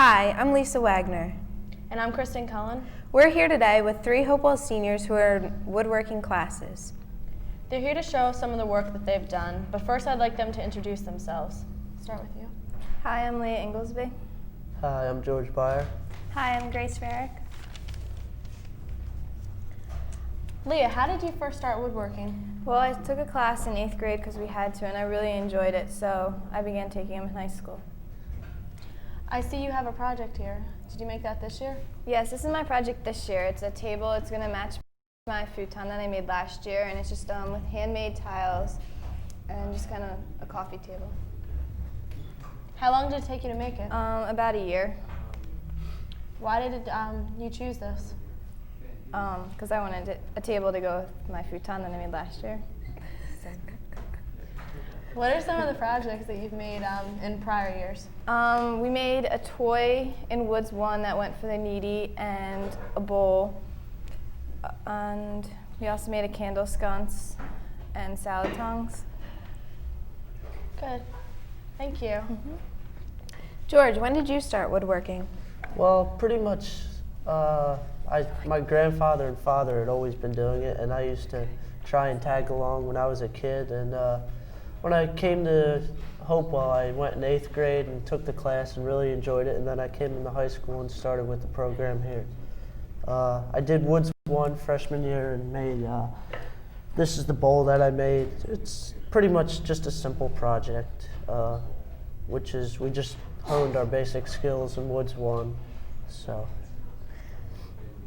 Hi, I'm Lisa Wagner. And I'm Kristen Cullen. We're here today with 3 Hopewell seniors who are in woodworking classes. They're here to show us some of the work that they've done, but first I'd like them to introduce themselves. Start with you. Hi, I'm Leah Inglesby. Hi, I'm George Byer. Hi, I'm Grace Varick. Leah, how did you first start woodworking? Well, I took a class in 8th grade because we had to, and I really enjoyed it, so I began taking them in high school. I see you have a project here. Did you make that this year? Yes, this is my project this year. It's a table. It's going to match my futon that I made last year, and it's just with handmade tiles and just kind of a coffee table. How long did it take you to make it? About a year. Why did you choose this? Because I wanted a table to go with my futon that I made last year. What are some of the projects that you've made in prior years? We made a toy in Woods 1 that went for the needy and a bowl. And we also made a candle sconce and salad tongs. Good. Thank you. George, when did you start woodworking? Well, pretty much, my grandfather and father had always been doing it, and I used to try and tag along when I was a kid. And when I came to Hopewell, I went in 8th grade and took the class and really enjoyed it, and then I came into high school and started with the program here. I did Woods 1 freshman year and made, this is the bowl that I made. It's pretty much just a simple project, which is we just honed our basic skills in Woods 1. So.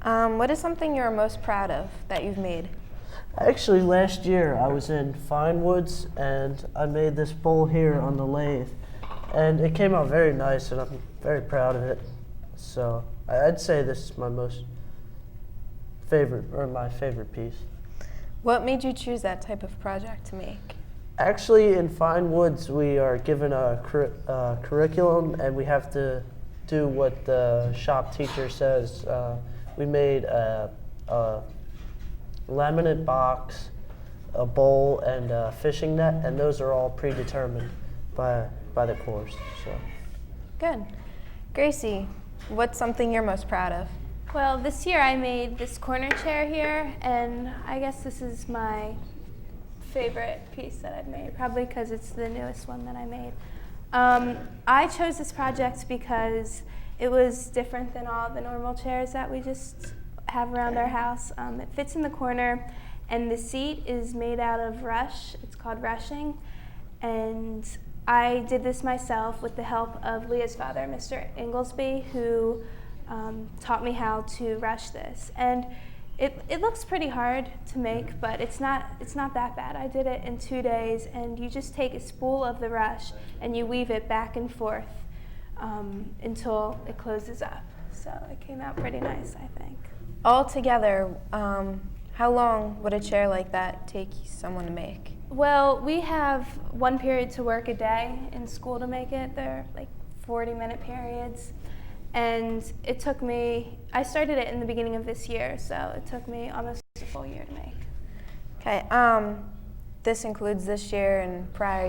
What is something you're most proud of that you've made? Actually, last year I was in Fine Woods and I made this bowl here on the lathe, and it came out very nice, and I'm very proud of it. So I'd say this is my favorite piece. What made you choose that type of project to make? Actually, in Fine Woods, we are given a curriculum, and we have to do what the shop teacher says. We made a laminate box, a bowl, and a fishing net, and those are all predetermined by the course. So. Good. Gracie, what's something you're most proud of? Well, this year I made this corner chair here, and I guess this is my favorite piece that I've made, probably because it's the newest one that I made. I chose this project because it was different than all the normal chairs that we just have around our house. It fits in the corner, and the seat is made out of rush. It's called rushing, and I did this myself with the help of Leah's father, Mr. Inglesby, who taught me how to rush this. And it looks pretty hard to make, but it's not that bad. I did it in 2 days, and you just take a spool of the rush and you weave it back and forth until it closes up. So it came out pretty nice, I think. Altogether, how long would a chair like that take someone to make? Well, we have 1 period to work a day in school to make it. They're like 40-minute periods. And it took me, I started it in the beginning of this year, so it took me almost a full year to make. Okay, this includes this year and prior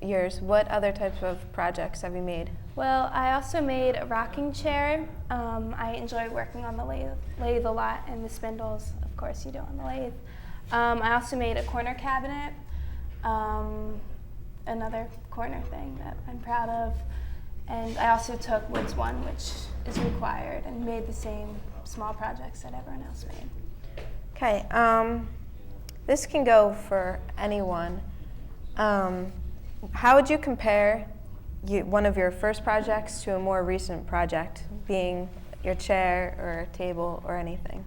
years. What other types of projects have you made? Well, I also made a rocking chair. I enjoy working on the lathe a lot, and the spindles, of course, you do on the lathe. I also made a corner cabinet, another corner thing that I'm proud of. And I also took Woods 1, which is required, and made the same small projects that everyone else made. Okay, this can go for anyone. How would you compare one of your first projects to a more recent project, being your chair or table or anything?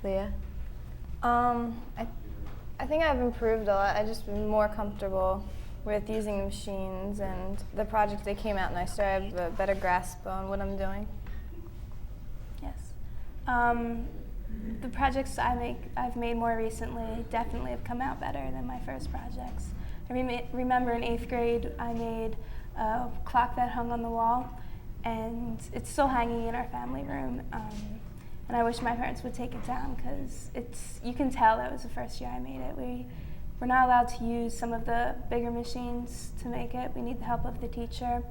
Leah? I think I've improved a lot. I've just been more comfortable with using the machines, and the project that came out nicer. I have a better grasp on what I'm doing. Yes. The projects I've made more recently definitely have come out better than my first projects. I remember in 8th grade I made a clock that hung on the wall, and it's still hanging in our family room. And I wish my parents would take it down, because you can tell that was the first year I made it. We're not allowed to use some of the bigger machines to make it. We need the help of the teacher.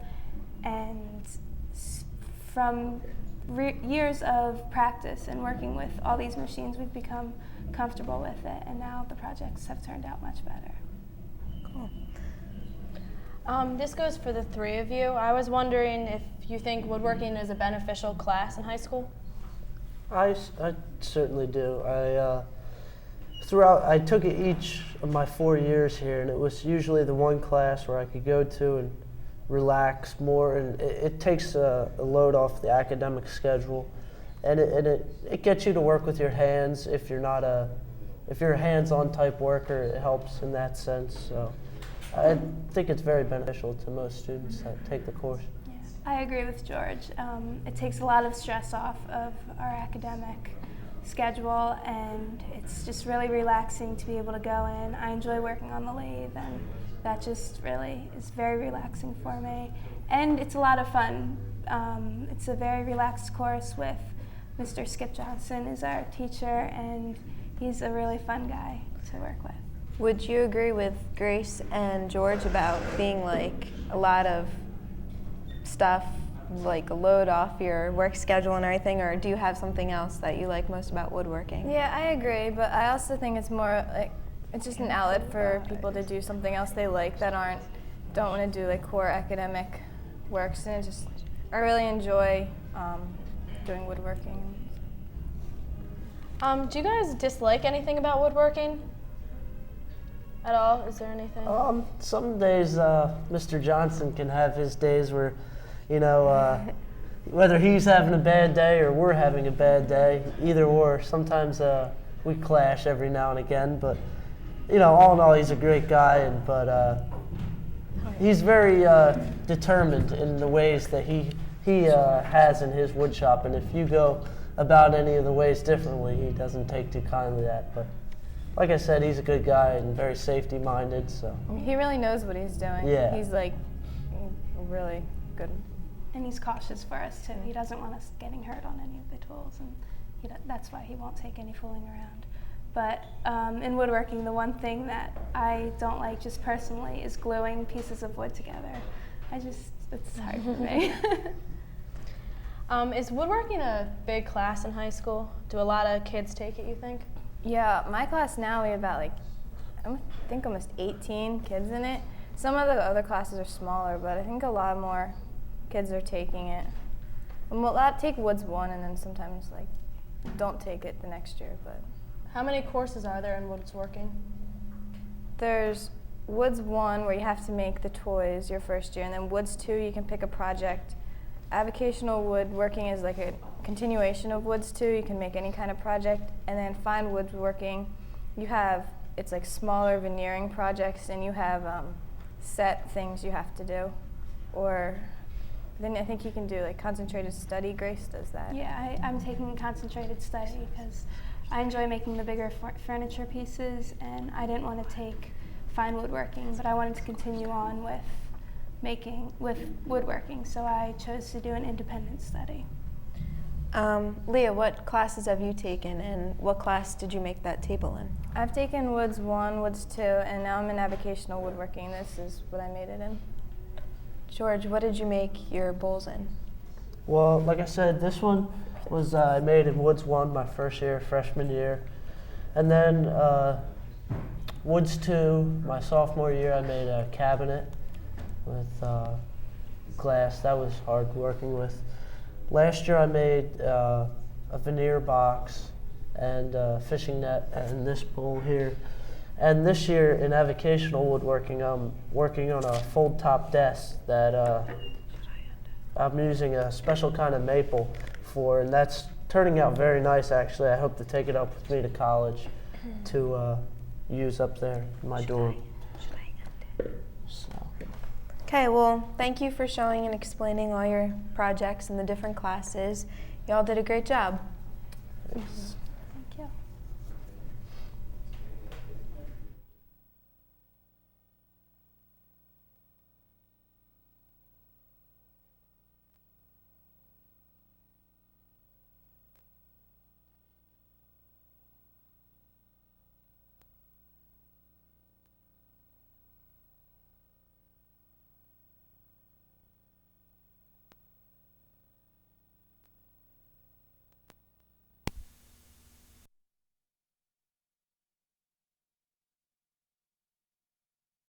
And from years of practice and working with all these machines, we've become comfortable with it, and now the projects have turned out much better. Cool. This goes for the three of you. I was wondering if you think woodworking is a beneficial class in high school? I certainly do. I took it each of my 4 years here, and it was usually the one class where I could go to and relax more, and it takes a load off the academic schedule, and it gets you to work with your hands. If you're a hands-on type worker, it helps in that sense. So I think it's very beneficial to most students that take the course. Yeah, I agree with George. It takes a lot of stress off of our academic schedule, and it's just really relaxing to be able to go in. I enjoy working on the lathe, and that just really is very relaxing for me. And it's a lot of fun. It's a very relaxed course with Mr. Skip Johnson is our teacher, and he's a really fun guy to work with. Would you agree with Grace and George about being like a lot of stuff, like a load off your work schedule and everything, or do you have something else that you like most about woodworking? Yeah, I agree, but I also think it's more like it's just an outlet for people to do something else they like that don't want to do like core academic works, and I really enjoy doing woodworking. Do you guys dislike anything about woodworking at all? Is there anything? Some days Mr. Johnson can have his days where, whether he's having a bad day or we're having a bad day, either or. Sometimes we clash every now and again, but all in all, he's a great guy, but he's very determined in the ways that he has in his wood shop, and if you go about any of the ways differently, he doesn't take too kindly to that. But like I said, he's a good guy and very safety-minded, so. He really knows what he's doing. Yeah. He's like really good. And he's cautious for us too. He doesn't want us getting hurt on any of the tools, and that's why he won't take any fooling around. But in woodworking, the one thing that I don't like just personally is gluing pieces of wood together. It's hard for me. Is woodworking a big class in high school? Do a lot of kids take it, you think? Yeah, my class now, we have about I think almost 18 kids in it. Some of the other classes are smaller, but I think a lot more kids are taking it. And we'll take Woods 1 and then sometimes don't take it the next year. But How many courses are there in woodworking? there's Woods 1 where you have to make the toys your first year, and then Woods 2 you can pick a project. Avocational woodworking is like a continuation of Woods 2. You can make any kind of project. And then fine woodworking, it's like smaller veneering projects, and you have set things you have to do. Or then I think you can do like concentrated study. Grace does that. Yeah, I'm taking a concentrated study because I enjoy making the bigger furniture pieces, and I didn't want to take fine woodworking, but I wanted to continue on with woodworking, so I chose to do an independent study. Leah, what classes have you taken, and what class did you make that table in? I've taken Woods 1, Woods 2, and now I'm in avocational woodworking. This is what I made it in. George, what did you make your bowls in? Well, like I said, this one was I made in Woods 1 my first year, freshman year. And then Woods 2, my sophomore year, I made a cabinet with glass. That was hard working with. Last year I made a veneer box and a fishing net and this bowl here. And this year in avocational woodworking, I'm working on a fold top desk that I'm using a special kind of maple for, and that's turning out very nice actually. I hope to take it up with me to college to use up there in my dorm. So. Okay, well, thank you for showing and explaining all your projects and the different classes. Y'all did a great job. Thanks.